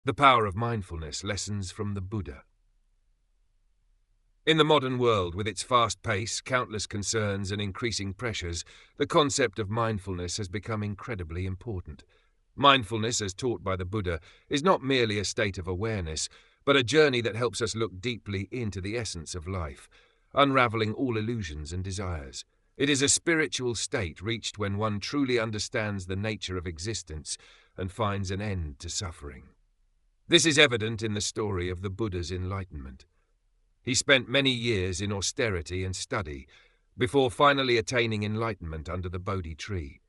The power of mindfulness, lessons from the Buddha. In the modern world, with its fast pace, countless concerns and increasing pressures, the concept of mindfulness has become incredibly important. Mindfulness, as taught by the Buddha, is not merely a state of awareness, but a journey that helps us look deeply into the essence of life, unraveling all illusions and desires. It is a spiritual state reached when one truly understands the nature of existence and finds an end to suffering. This is evident in the story of the Buddha's enlightenment. He spent many years in austerity and study before finally attaining enlightenment under the Bodhi tree.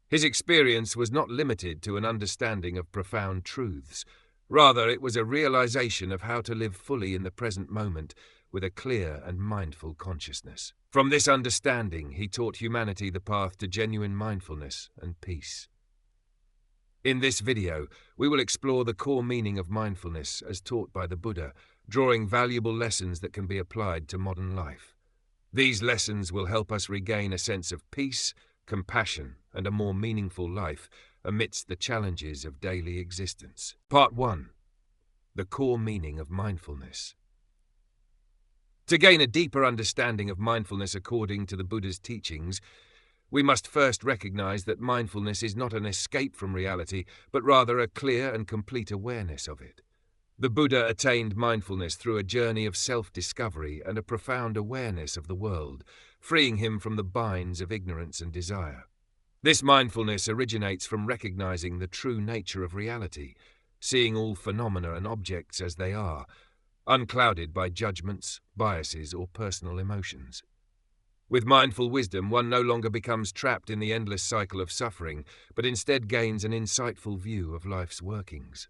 His experience was not limited to an understanding of profound truths. Rather, it was a realization of how to live fully in the present moment with a clear and mindful consciousness. From this understanding, he taught humanity the path to genuine mindfulness and peace. In this video, we will explore the core meaning of mindfulness as taught by the Buddha, drawing valuable lessons that can be applied to modern life. These lessons will help us regain a sense of peace, compassion, and a more meaningful life amidst the challenges of daily existence. Part 1. The core meaning of mindfulness. To gain a deeper understanding of mindfulness according to the Buddha's teachings, we must first recognize that mindfulness is not an escape from reality, but rather a clear and complete awareness of it. The Buddha attained mindfulness through a journey of self-discovery and a profound awareness of the world, freeing him from the binds of ignorance and desire. This mindfulness originates from recognizing the true nature of reality, seeing all phenomena and objects as they are, unclouded by judgments, biases, or personal emotions. With mindful wisdom, one no longer becomes trapped in the endless cycle of suffering, but instead gains an insightful view of life's workings.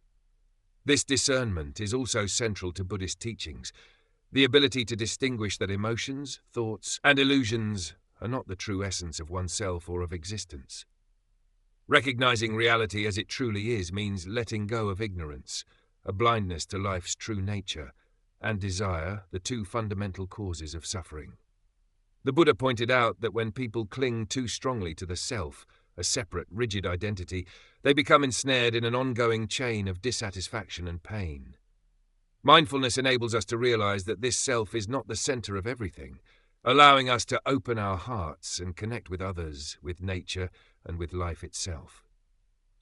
This discernment is also central to Buddhist teachings, the ability to distinguish that emotions, thoughts, and illusions are not the true essence of oneself or of existence. Recognizing reality as it truly is means letting go of ignorance, a blindness to life's true nature, and desire, the two fundamental causes of suffering. The Buddha pointed out that when people cling too strongly to the self, a separate, rigid identity, they become ensnared in an ongoing chain of dissatisfaction and pain. Mindfulness enables us to realize that this self is not the center of everything, allowing us to open our hearts and connect with others, with nature, and with life itself.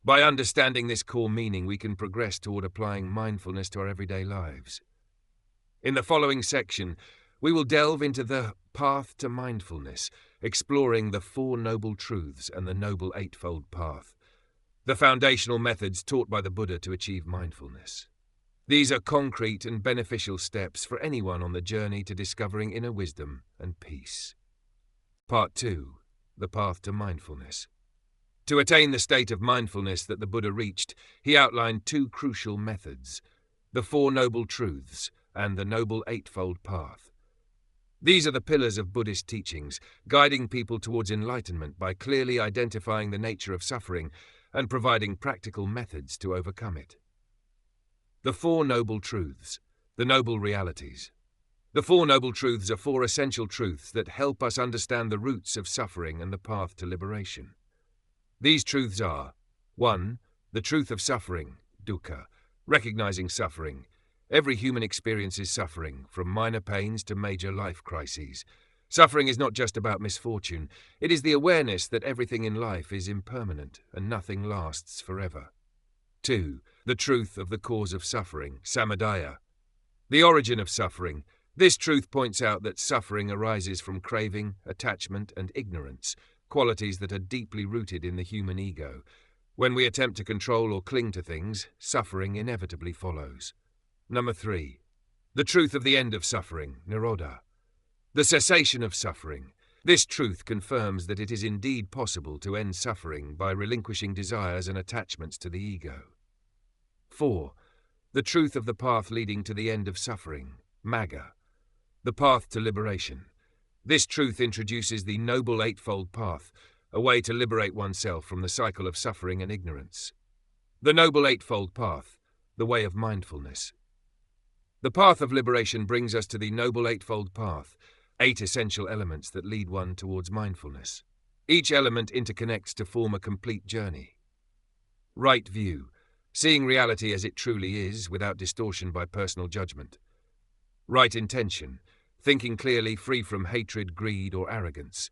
By understanding this core meaning, we can progress toward applying mindfulness to our everyday lives. In the following section, we will delve into the path to mindfulness, exploring the Four Noble Truths and the Noble Eightfold Path, the foundational methods taught by the Buddha to achieve mindfulness. These are concrete and beneficial steps for anyone on the journey to discovering inner wisdom and peace. Part 2. The Path to Mindfulness. To attain the state of mindfulness that the Buddha reached, he outlined two crucial methods, the Four Noble Truths and the Noble Eightfold Path. These are the pillars of Buddhist teachings, guiding people towards enlightenment by clearly identifying the nature of suffering and providing practical methods to overcome it. The Four Noble Truths, the Noble Realities. The Four Noble Truths are four essential truths that help us understand the roots of suffering and the path to liberation. These truths are: 1. The truth of suffering, dukkha, recognizing suffering. Every human experiences suffering, from minor pains to major life crises. Suffering is not just about misfortune, it is the awareness that everything in life is impermanent and nothing lasts forever. 2. The truth of the cause of suffering, samadaya. The origin of suffering. This truth points out that suffering arises from craving, attachment, and ignorance, qualities that are deeply rooted in the human ego. When we attempt to control or cling to things, suffering inevitably follows. Number 3. The truth of the end of suffering, nirodha. The cessation of suffering. This truth confirms that it is indeed possible to end suffering by relinquishing desires and attachments to the ego. 4. The truth of the path leading to the end of suffering, magga. The path to liberation. This truth introduces the Noble Eightfold Path, a way to liberate oneself from the cycle of suffering and ignorance. The Noble Eightfold Path, the way of mindfulness. The path of liberation brings us to the Noble Eightfold Path, 8 essential elements that lead one towards mindfulness. Each element interconnects to form a complete journey. Right view. seeing reality as it truly is without distortion by personal judgment. Right intention, thinking clearly, free from hatred, greed, or arrogance.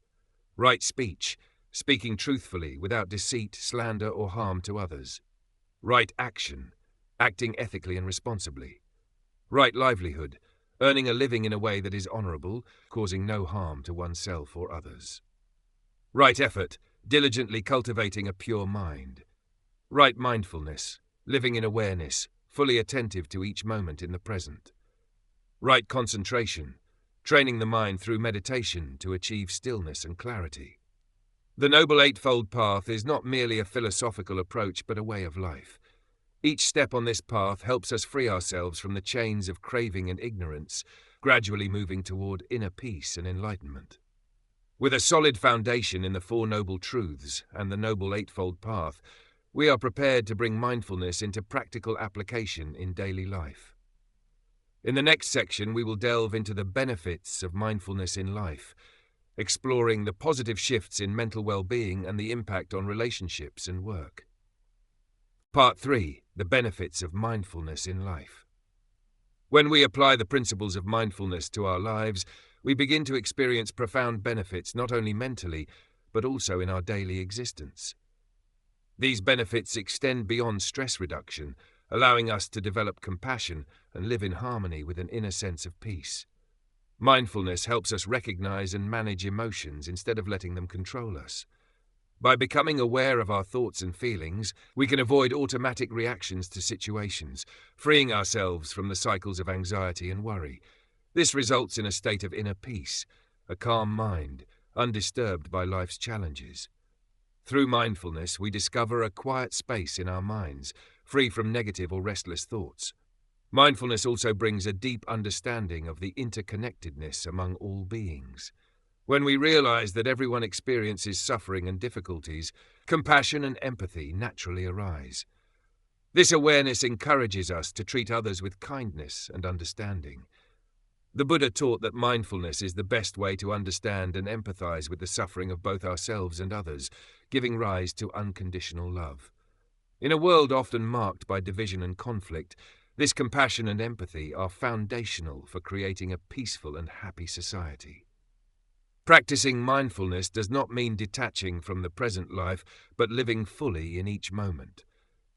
Right speech, speaking truthfully without deceit, slander, or harm to others. Right action, acting ethically and responsibly. Right livelihood, earning a living in a way that is honorable, causing no harm to oneself or others. Right effort, diligently cultivating a pure mind. Right mindfulness, living in awareness, fully attentive to each moment in the present. Right concentration, training the mind through meditation to achieve stillness and clarity. The Noble Eightfold Path is not merely a philosophical approach but a way of life. Each step on this path helps us free ourselves from the chains of craving and ignorance, gradually moving toward inner peace and enlightenment. With a solid foundation in the Four Noble Truths and the Noble Eightfold Path, we are prepared to bring mindfulness into practical application in daily life. In the next section, we will delve into the benefits of mindfulness in life, exploring the positive shifts in mental well-being and the impact on relationships and work. Part 3. The benefits of mindfulness in life. When we apply the principles of mindfulness to our lives, we begin to experience profound benefits not only mentally, but also in our daily existence. These benefits extend beyond stress reduction, allowing us to develop compassion and live in harmony with an inner sense of peace. Mindfulness helps us recognize and manage emotions instead of letting them control us. By becoming aware of our thoughts and feelings, we can avoid automatic reactions to situations, freeing ourselves from the cycles of anxiety and worry. This results in a state of inner peace, a calm mind, undisturbed by life's challenges. Through mindfulness, we discover a quiet space in our minds, free from negative or restless thoughts. Mindfulness also brings a deep understanding of the interconnectedness among all beings. When we realize that everyone experiences suffering and difficulties, compassion and empathy naturally arise. This awareness encourages us to treat others with kindness and understanding. The Buddha taught that mindfulness is the best way to understand and empathize with the suffering of both ourselves and others, giving rise to unconditional love. In a world often marked by division and conflict, this compassion and empathy are foundational for creating a peaceful and happy society. Practicing mindfulness does not mean detaching from the present life, but living fully in each moment.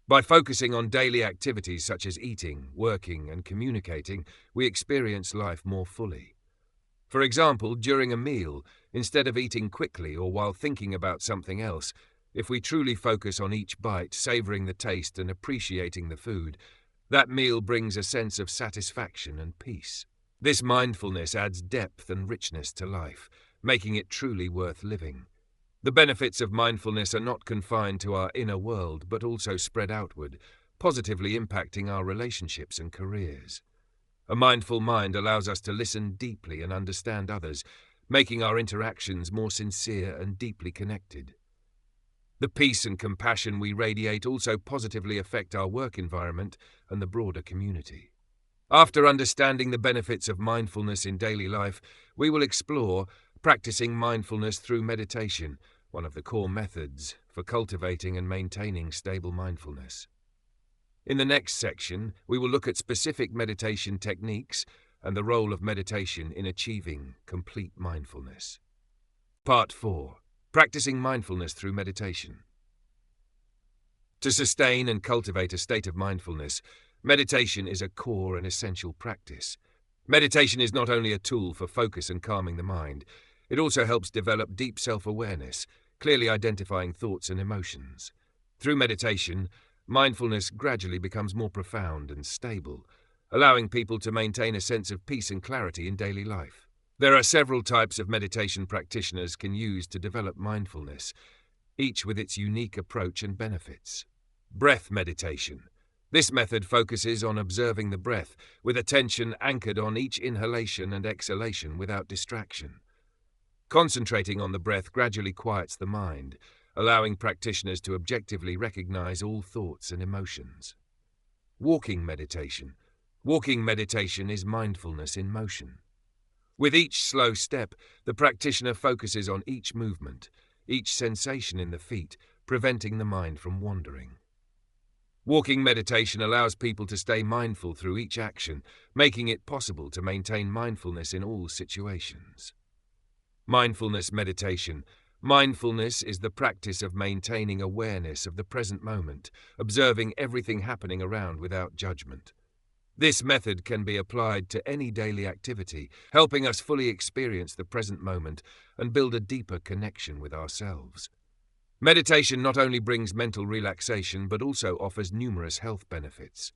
By focusing on daily activities such as eating, working, and communicating, we experience life more fully. For example, during a meal, instead of eating quickly or while thinking about something else, if we truly focus on each bite, savoring the taste and appreciating the food, that meal brings a sense of satisfaction and peace. This mindfulness adds depth and richness to life, making it truly worth living. The benefits of mindfulness are not confined to our inner world, but also spread outward, positively impacting our relationships and careers. A mindful mind allows us to listen deeply and understand others, making our interactions more sincere and deeply connected. The peace and compassion we radiate also positively affect our work environment and the broader community. After understanding the benefits of mindfulness in daily life, we will explore practicing mindfulness through meditation, one of the core methods for cultivating and maintaining stable mindfulness. In the next section, we will look at specific meditation techniques and the role of meditation in achieving complete mindfulness. Part 4. Practicing mindfulness through meditation. To sustain and cultivate a state of mindfulness, meditation is a core and essential practice. Meditation is not only a tool for focus and calming the mind, it also helps develop deep self-awareness, clearly identifying thoughts and emotions. Through meditation, mindfulness gradually becomes more profound and stable, allowing people to maintain a sense of peace and clarity in daily life. There are several types of meditation practitioners can use to develop mindfulness, each with its unique approach and benefits. Breath meditation. This method focuses on observing the breath, with attention anchored on each inhalation and exhalation without distraction. Concentrating on the breath gradually quiets the mind, allowing practitioners to objectively recognize all thoughts and emotions. Walking meditation. Walking meditation is mindfulness in motion. With each slow step, the practitioner focuses on each movement, each sensation in the feet, preventing the mind from wandering. Walking meditation allows people to stay mindful through each action, making it possible to maintain mindfulness in all situations. Mindfulness meditation. Mindfulness is the practice of maintaining awareness of the present moment, observing everything happening around without judgment. This method can be applied to any daily activity, helping us fully experience the present moment and build a deeper connection with ourselves. Meditation not only brings mental relaxation but also offers numerous health benefits.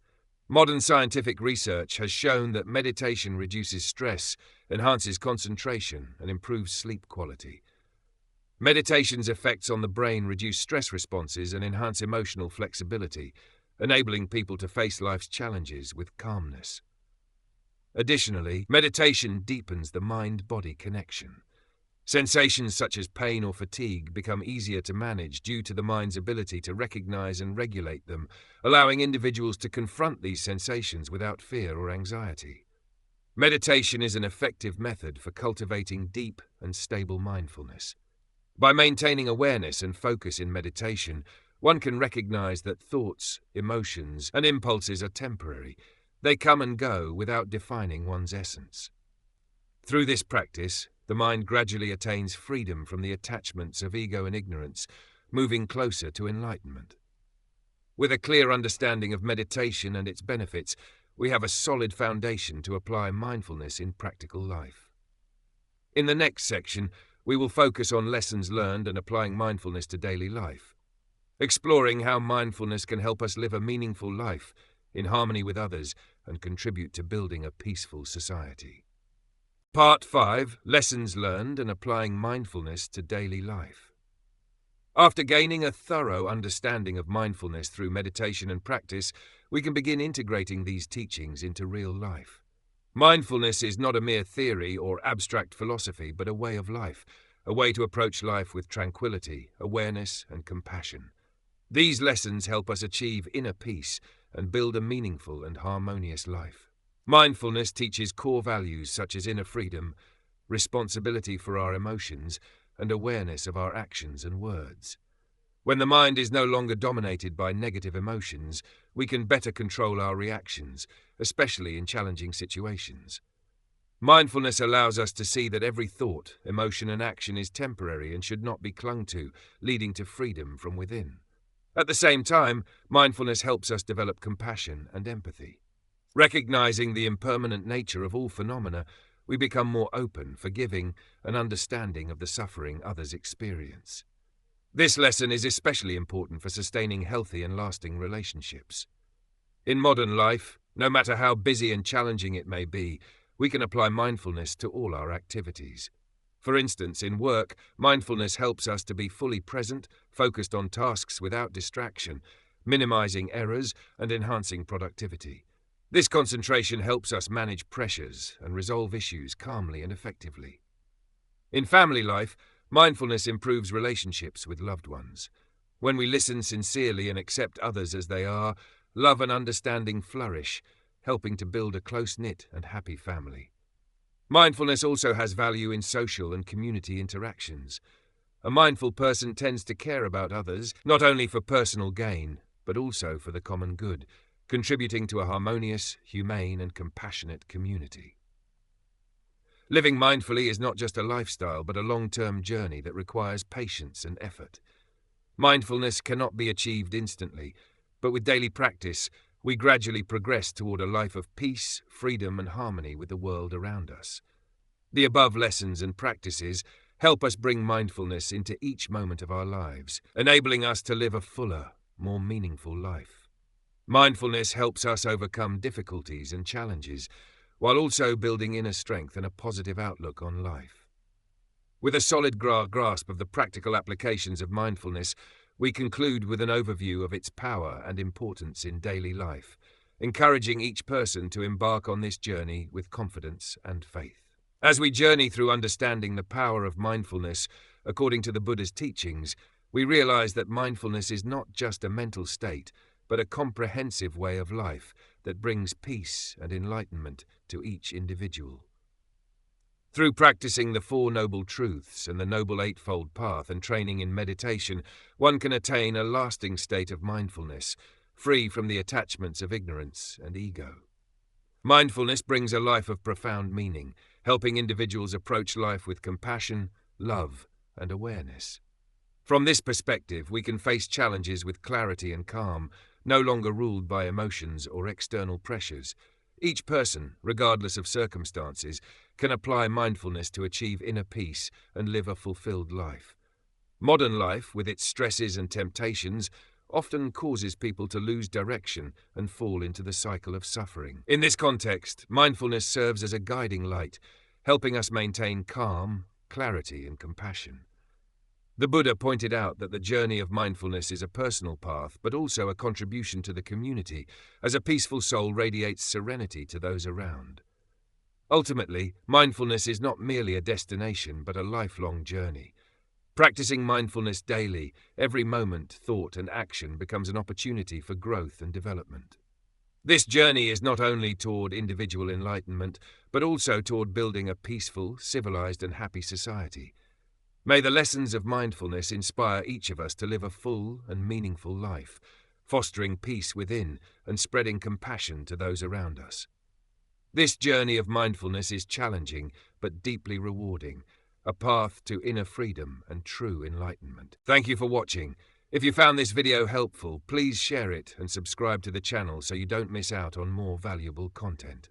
Modern scientific research has shown that meditation reduces stress, enhances concentration, and improves sleep quality. Meditation's effects on the brain reduce stress responses and enhance emotional flexibility, enabling people to face life's challenges with calmness. Additionally, meditation deepens the mind-body connection. Sensations such as pain or fatigue become easier to manage due to the mind's ability to recognize and regulate them, allowing individuals to confront these sensations without fear or anxiety. Meditation is an effective method for cultivating deep and stable mindfulness. By maintaining awareness and focus in meditation, one can recognize that thoughts, emotions, and impulses are temporary. They come and go without defining one's essence. Through this practice, the mind gradually attains freedom from the attachments of ego and ignorance, moving closer to enlightenment. With a clear understanding of meditation and its benefits, we have a solid foundation to apply mindfulness in practical life. In the next section, we will focus on lessons learned and applying mindfulness to daily life, exploring how mindfulness can help us live a meaningful life in harmony with others and contribute to building a peaceful society. Part 5. Lessons learned and applying mindfulness to daily life. After gaining a thorough understanding of mindfulness through meditation and practice, we can begin integrating these teachings into real life. Mindfulness is not a mere theory or abstract philosophy, but a way of life, a way to approach life with tranquility, awareness, and compassion. These lessons help us achieve inner peace and build a meaningful and harmonious life. Mindfulness teaches core values such as inner freedom, responsibility for our emotions, and awareness of our actions and words. When the mind is no longer dominated by negative emotions, we can better control our reactions, especially in challenging situations. Mindfulness allows us to see that every thought, emotion, and action is temporary and should not be clung to, leading to freedom from within. At the same time, mindfulness helps us develop compassion and empathy. Recognizing the impermanent nature of all phenomena, we become more open, forgiving, and understanding of the suffering others experience. This lesson is especially important for sustaining healthy and lasting relationships. In modern life, no matter how busy and challenging it may be, we can apply mindfulness to all our activities. For instance, in work, mindfulness helps us to be fully present, focused on tasks without distraction, minimizing errors and enhancing productivity. This concentration helps us manage pressures and resolve issues calmly and effectively. In family life, mindfulness improves relationships with loved ones. When we listen sincerely and accept others as they are, love and understanding flourish, helping to build a close-knit and happy family. Mindfulness also has value in social and community interactions. A mindful person tends to care about others, not only for personal gain, but also for the common good, contributing to a harmonious, humane, and compassionate community. Living mindfully is not just a lifestyle, but a long-term journey that requires patience and effort. Mindfulness cannot be achieved instantly, but with daily practice, we gradually progress toward a life of peace, freedom, and harmony with the world around us. The above lessons and practices help us bring mindfulness into each moment of our lives, enabling us to live a fuller, more meaningful life. Mindfulness helps us overcome difficulties and challenges, while also building inner strength and a positive outlook on life. With a solid grasp of the practical applications of mindfulness, we conclude with an overview of its power and importance in daily life, encouraging each person to embark on this journey with confidence and faith. As we journey through understanding the power of mindfulness, according to the Buddha's teachings, we realize that mindfulness is not just a mental state, but a comprehensive way of life that brings peace and enlightenment to each individual. Through practicing the Four Noble Truths and the Noble Eightfold Path and training in meditation, one can attain a lasting state of mindfulness, free from the attachments of ignorance and ego. Mindfulness brings a life of profound meaning, helping individuals approach life with compassion, love, and awareness. From this perspective, we can face challenges with clarity and calm, no longer ruled by emotions or external pressures. Each person, regardless of circumstances, can apply mindfulness to achieve inner peace and live a fulfilled life. Modern life, with its stresses and temptations, often causes people to lose direction and fall into the cycle of suffering. In this context, mindfulness serves as a guiding light, helping us maintain calm, clarity, and compassion. The Buddha pointed out that the journey of mindfulness is a personal path, but also a contribution to the community, as a peaceful soul radiates serenity to those around. Ultimately, mindfulness is not merely a destination, but a lifelong journey. Practicing mindfulness daily, every moment, thought, and action becomes an opportunity for growth and development. This journey is not only toward individual enlightenment, but also toward building a peaceful, civilized, and happy society. May the lessons of mindfulness inspire each of us to live a full and meaningful life, fostering peace within and spreading compassion to those around us. This journey of mindfulness is challenging but deeply rewarding, a path to inner freedom and true enlightenment. Thank you for watching. If you found this video helpful, please share it and subscribe to the channel so you don't miss out on more valuable content.